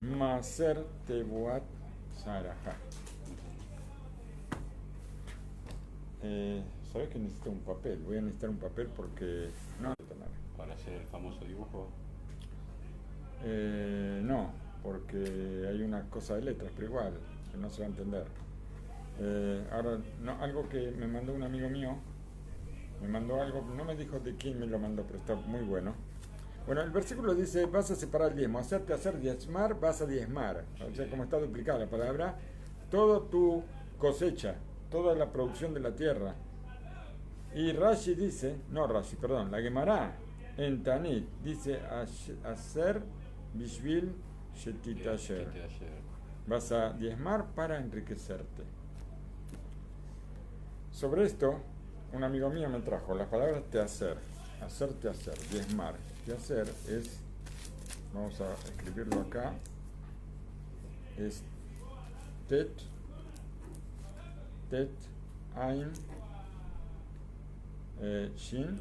Maser Tebuat Saraja. ¿Sabes que necesito un papel? Voy a necesitar un papel porque no. Para hacer el famoso dibujo. No, porque hay una cosa de letras, pero igual, que no se va a entender. Ahora, no, algo que me mandó un amigo mío, me mandó algo, no me dijo de quién me lo mandó, pero está muy bueno. Bueno, el versículo dice, vas a separar el diezmo, hacerte hacer diezmar, vas a diezmar. O sea, como está duplicada la palabra, toda tu cosecha, toda la producción de la tierra. Y Rashi dice, no Rashi, perdón, la Gemara en Tanit dice, hacer bishvil shetitasher. Vas a diezmar para enriquecerte. Sobre esto, un amigo mío me trajo las palabras te hacer, hacerte hacer, diezmar. Te hacer es, vamos a escribirlo acá, es tet, ain, shin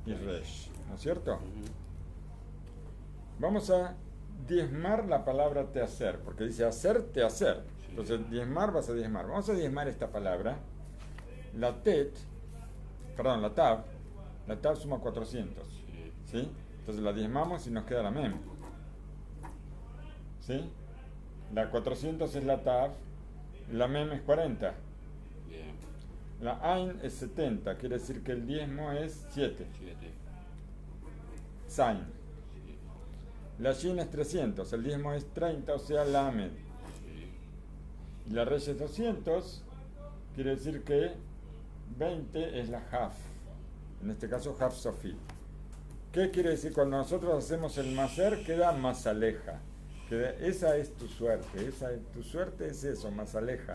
y resh, ¿no es cierto? Vamos a diezmar la palabra te hacer, porque dice hacerte hacer. Entonces, diezmar vas a diezmar. Vamos a diezmar esta palabra. La tab suma 400. ¿Sí? Entonces la diezmamos y nos queda la mem. ¿Sí? La 400 es la tab, la mem es 40. Bien. La ain es 70, quiere decir que el diezmo es 7. Zain. La shin es 300, el diezmo es 30, o sea, la amed. Y la resh es 200, quiere decir que 20 es la haf. En este caso, haf sofi. ¿Qué quiere decir? Cuando nosotros hacemos el maser, queda masaleja. Esa es tu suerte. Tu suerte es eso, masaleja.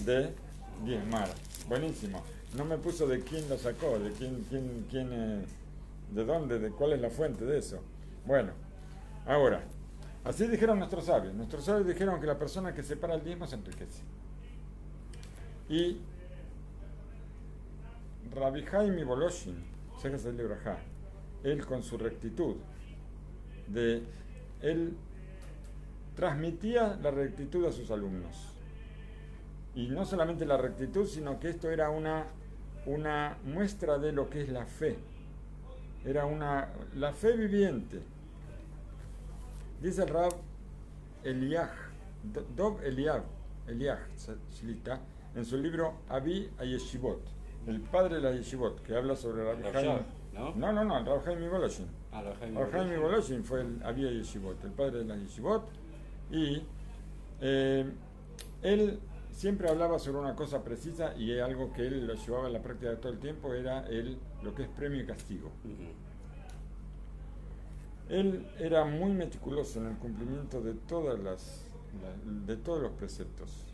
De diezmar. Buenísimo. No me puso de quién lo sacó, de de dónde, de cuál es la fuente de eso. Bueno, ahora, así dijeron nuestros sabios. Nuestros sabios dijeron que la persona que separa el diezmo se enriquece. Y Rabbi Jaime Voloshin, Sejas el libro Ajá, él con su rectitud, él transmitía la rectitud a sus alumnos. Y no solamente la rectitud, sino que esto era una muestra de lo que es la fe. Era la fe viviente. Dice el Rab Eliach, Dov Eliach Shlita, en su libro Abi Ayeshivot, el padre de la Yeshivot, que habla sobre Rabbi Jaime. No, el Rabbi Jaime Voloshin. Rabbi Jaime Voloshin fue el Abi Ayeshivot, el padre de la Yeshivot, y él siempre hablaba sobre una cosa precisa y algo que él lo llevaba a la práctica de todo el tiempo era lo que es premio y castigo. Él era muy meticuloso en el cumplimiento de todos los preceptos.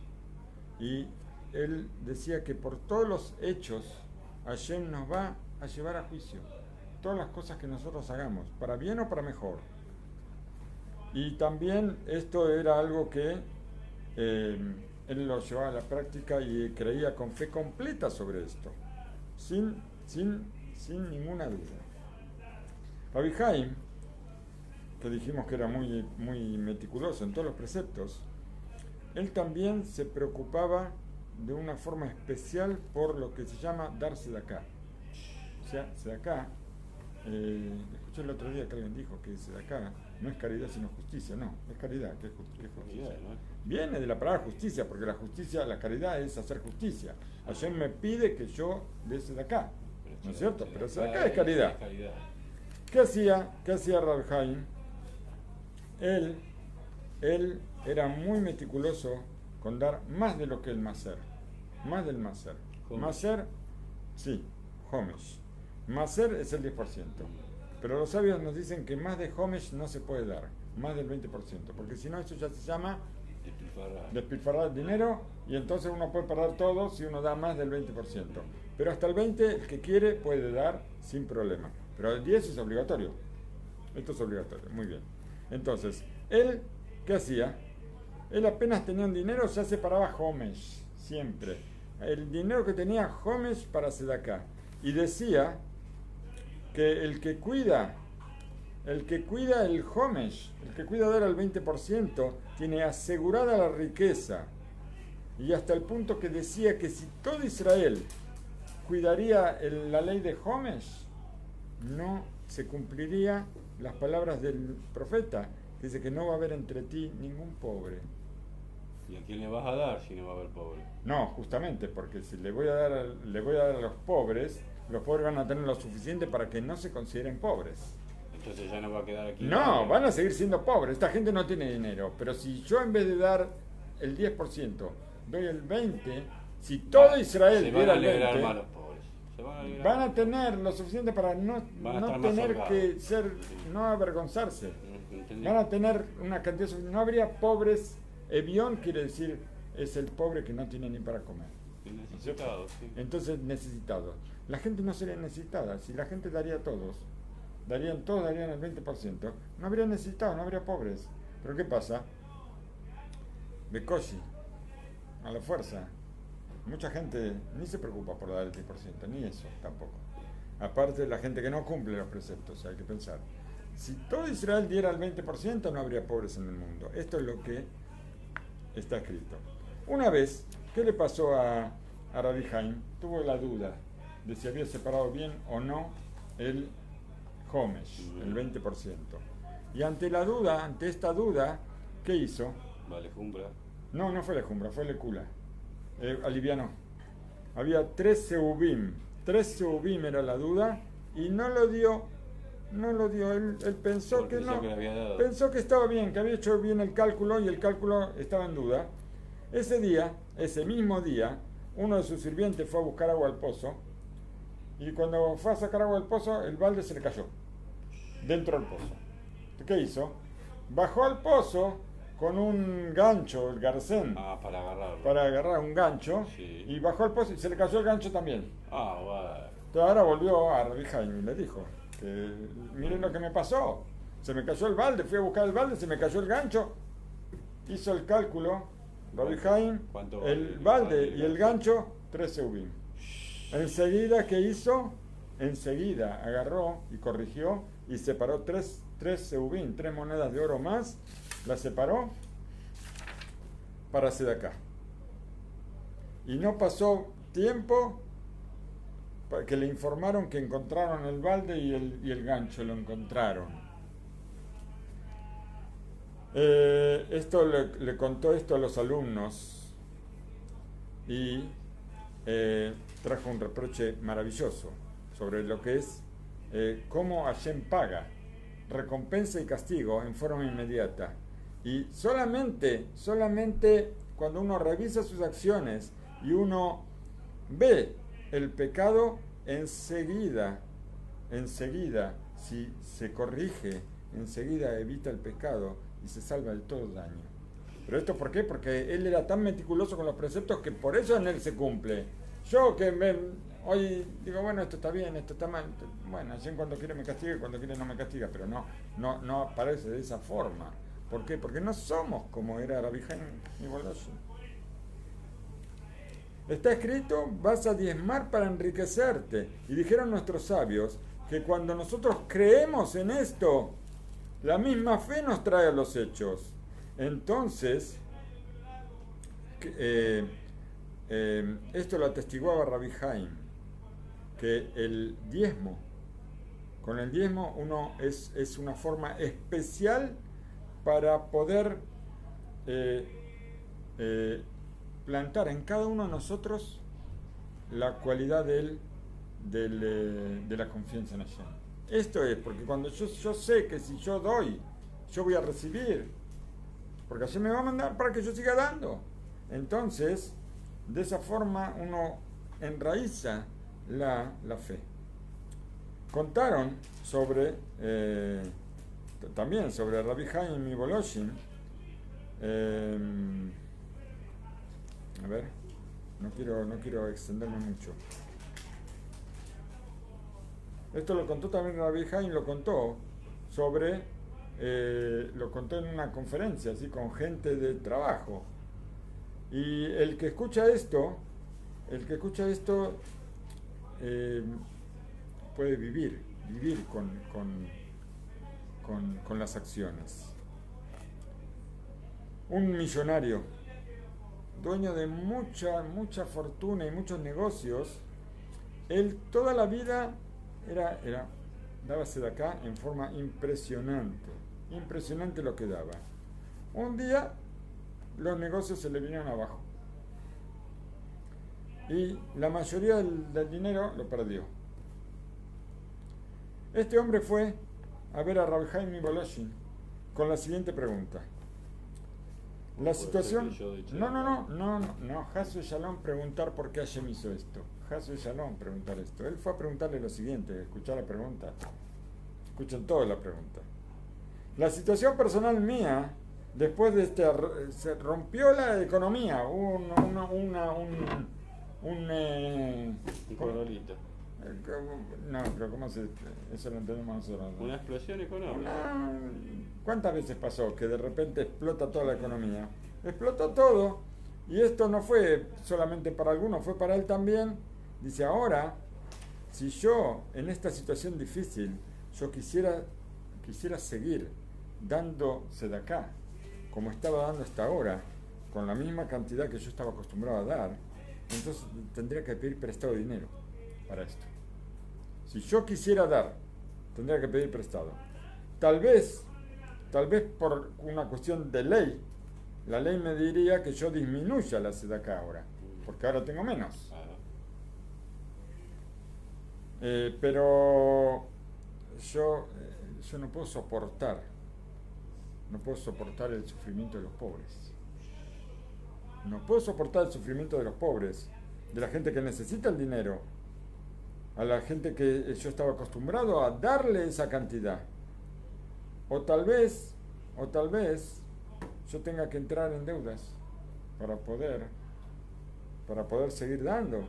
Y él decía que por todos los hechos Hashem nos va a llevar a juicio. Todas las cosas que nosotros hagamos, para bien o para mejor. Y también esto era algo que él lo llevaba a la práctica y creía con fe completa sobre esto. Sin ninguna duda. Rabbi Jaime, que dijimos que era muy, muy meticuloso en todos los preceptos, él también se preocupaba de una forma especial por lo que se llama dar sedacá. O sea, sedacá, escuché el otro día que alguien dijo que sedacá no es caridad sino justicia. No, es caridad, ¿qué es justicia? Viene de la palabra justicia, porque la caridad es hacer justicia. Hashem me pide que yo dé sedacá, ¿no es cierto? Pero sedacá es caridad. ¿Qué hacía Rabbi Jaime? Él era muy meticuloso con dar más de lo que el maser. Más del maser. Maser, sí, homesh. Maser es el 10%. Pero los sabios nos dicen que más de homesh no se puede dar. Más del 20%. Porque si no, eso ya se llama despilfarrar el dinero. Y entonces uno puede perder todo si uno da más del 20%. Pero hasta el 20%, el que quiere puede dar sin problema. Pero el 10% es obligatorio. Esto es obligatorio. Muy bien. Entonces, él, ¿qué hacía? Él apenas tenía un dinero, ya separaba homesh, siempre. El dinero que tenía homesh para sedacá. Y decía que el que cuida el que cuida el Homesh, el que cuida dar el 20%, tiene asegurada la riqueza. Y hasta el punto que decía que si todo Israel cuidaría la ley de Homesh, no se cumpliría las palabras del profeta, que dice que no va a haber entre ti ningún pobre. ¿Y a quién le vas a dar si no va a haber pobre? No, justamente, porque si le voy a dar a los pobres van a tener lo suficiente para que no se consideren pobres. Entonces ya no va a quedar aquí. No, van a seguir siendo pobres. Esta gente no tiene dinero. Pero si yo en vez de dar el 10%, doy el 20%, si todo Israel diera el 20%, más los pobres. Van a tener lo suficiente para no tener que ser, no avergonzarse. ¿Entendí? Van a tener una cantidad suficiente. No habría pobres. Evión quiere decir es el pobre que no tiene ni para comer. Necesitado, sí. Entonces necesitado. La gente no sería necesitada. Si la gente daría todos darían el 20%, no habría necesitados, no habría pobres. Pero ¿qué pasa? Bekoshi, a la fuerza. Mucha gente ni se preocupa por dar el 10%, ni eso tampoco. Aparte, la gente que no cumple los preceptos, hay que pensar. Si todo Israel diera el 20%, no habría pobres en el mundo. Esto es lo que está escrito. Una vez, ¿qué le pasó a Rabbi Haim? Tuvo la duda de si había separado bien o no el Homesh, el 20%. Y ante esta duda, ¿qué hizo? Vale, Jumbra. No fue la Jumbra, fue la Kula. Alivianó. Había 3 Seubim. 3 Seubim era la duda y no lo dio. Él pensó que no. Pensó que estaba bien, que había hecho bien el cálculo y el cálculo estaba en duda. Ese mismo día, uno de sus sirvientes fue a buscar agua al pozo y cuando fue a sacar agua del pozo, el balde se le cayó dentro del pozo. ¿Qué hizo? Bajó al pozo con un gancho, el garzén, para agarrarlo. Para agarrar un gancho, sí. Y bajó al pozo y se le cayó el gancho también. Bueno. Entonces ahora volvió a Rabbi Haim y le dijo que miren lo que me pasó. Se me cayó el balde, fui a buscar el balde, se me cayó el gancho. Hizo el cálculo, Rabbi Haim, el balde y el gancho, 3 seubim. Enseguida, ¿qué hizo? Enseguida agarró y corrigió y separó 3 seubim, 3 monedas de oro más, las separó para Sedaká. Y no pasó tiempo para que le informaron que encontraron el balde y el gancho, lo encontraron. Le contó esto a los alumnos y trajo un reproche maravilloso sobre lo que es cómo Hashem paga recompensa y castigo en forma inmediata. Y solamente cuando uno revisa sus acciones y uno ve el pecado, enseguida, si se corrige, enseguida evita el pecado y se salva del todo daño. ¿Pero esto por qué? Porque él era tan meticuloso con los preceptos que por eso en él se cumple. Yo hoy digo, bueno, esto está bien, esto está mal. Bueno, así cuando quiere me castiga y cuando quiere no me castiga, pero no aparece de esa forma. ¿Por qué? Porque no somos como era Rabbi Haim ni Voloshin. Está escrito, vas a diezmar para enriquecerte. Y dijeron nuestros sabios que cuando nosotros creemos en esto, la misma fe nos trae a los hechos. Entonces, esto lo atestiguaba Rabbi Haim, que el diezmo, con el diezmo uno es una forma especial para poder plantar en cada uno de nosotros la cualidad de la confianza en Hashem. Esto es, porque cuando yo sé que si yo doy, yo voy a recibir, porque Hashem me va a mandar para que yo siga dando. Entonces, de esa forma uno enraiza la fe. Contaron también sobre Rabbi Haim y Voloshin. A ver, no quiero extenderme mucho. Esto lo contó también Rabbi Haim, lo contó en una conferencia, así con gente de trabajo. Y el que escucha esto puede vivir con las acciones. Un millonario, dueño de mucha fortuna y muchos negocios, él toda la vida daba sedacá en forma impresionante. Impresionante lo que daba. Un día los negocios se le vinieron abajo. Y la mayoría del dinero lo perdió. Este hombre fue a ver a Rabbi Haim Volozhin con la siguiente pregunta. La situación... No, Hasu Shalom preguntar por qué Hashem hizo esto. Hasu Shalom preguntar esto. Él fue a preguntarle lo siguiente, escuchar la pregunta. Escuchen toda la pregunta. La situación personal mía, después de se rompió la economía, un corolito. No, pero ¿cómo se...? Eso lo entendemos nosotros. Una explosión económica. ¿Cuántas veces pasó que de repente explota toda la economía? Explotó todo, y esto no fue solamente para algunos, fue para él también. Dice, ahora, si yo en esta situación difícil, yo quisiera seguir dando sedacá, como estaba dando hasta ahora, con la misma cantidad que yo estaba acostumbrado a dar, entonces tendría que pedir prestado dinero para esto. Si yo quisiera dar, tendría que pedir prestado. Tal vez por una cuestión de ley, la ley me diría que yo disminuya la sedacá ahora, porque ahora tengo menos. Pero yo no puedo soportar el sufrimiento de los pobres. No puedo soportar el sufrimiento de los pobres, de la gente que necesita el dinero, a la gente que yo estaba acostumbrado a darle esa cantidad. O tal vez yo tenga que entrar en deudas para poder seguir dando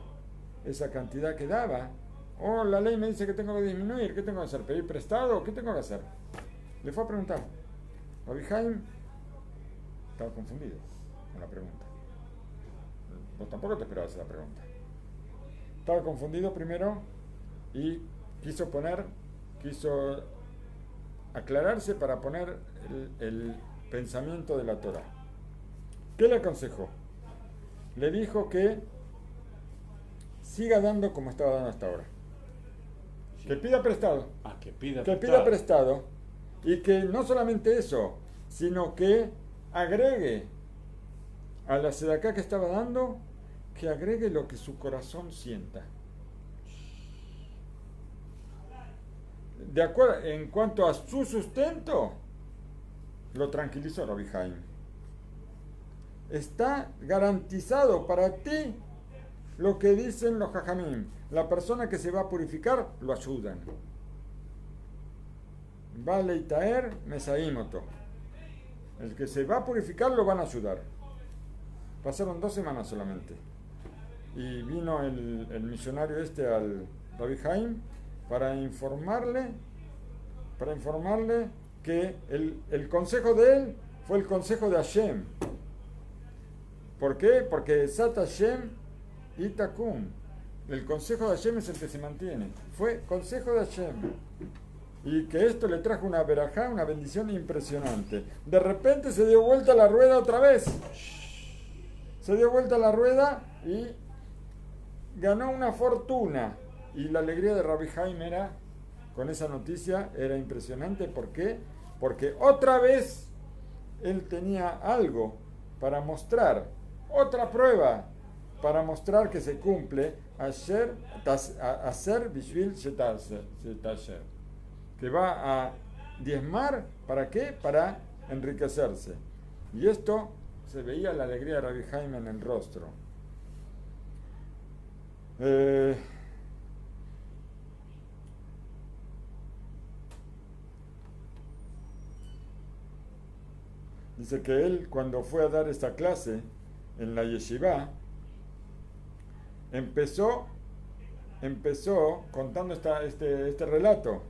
esa cantidad que daba. O la ley me dice que tengo que disminuir. ¿Qué tengo que hacer? ¿Pedir prestado? ¿Qué tengo que hacer? Le fue a preguntar. Rabbi Haim estaba confundido con la pregunta. Vos tampoco te esperabas esa pregunta. Estaba confundido primero y quiso aclararse para poner el pensamiento de la Torah. ¿Qué le aconsejó? Le dijo que siga dando como estaba dando hasta ahora. Que pida prestado. Que pida prestado. Y que no solamente eso, sino que agregue a la sedacá que estaba dando, que agregue lo que su corazón sienta. De acuerdo, en cuanto a su sustento, lo tranquilizó Rabbi Haim. Está garantizado para ti lo que dicen los jajamim. La persona que se va a purificar, lo ayudan. Vale y taer, mesaímoto. El que se va a purificar, lo van a ayudar. Pasaron 2 semanas solamente. Y vino el millonario al Rabbi Haim para informarle que el consejo de él fue el consejo de Hashem. ¿Por qué? Porque Sat Hashem Itakum. El consejo de Hashem es el que se mantiene. Fue consejo de Hashem. Y que esto le trajo una verajá, una bendición impresionante. De repente se dio vuelta la rueda otra vez. Se dio vuelta la rueda y ganó una fortuna. Y la alegría de Rabbi Haim con esa noticia, era impresionante. ¿Por qué? Porque otra vez él tenía algo para mostrar, otra prueba para mostrar que se cumple hacer bishvil shetasher, que va a diezmar, ¿para qué? Para enriquecerse. Y esto se veía la alegría de Rabbi Haim en el rostro. Dice que él, cuando fue a dar esta clase en la yeshiva, empezó contando este relato.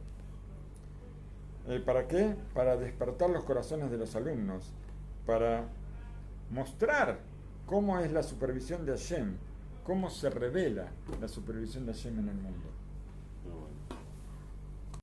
¿Para qué? Para despertar los corazones de los alumnos, para mostrar cómo es la supervisión de Hashem, cómo se revela la supervisión de Hashem en el mundo.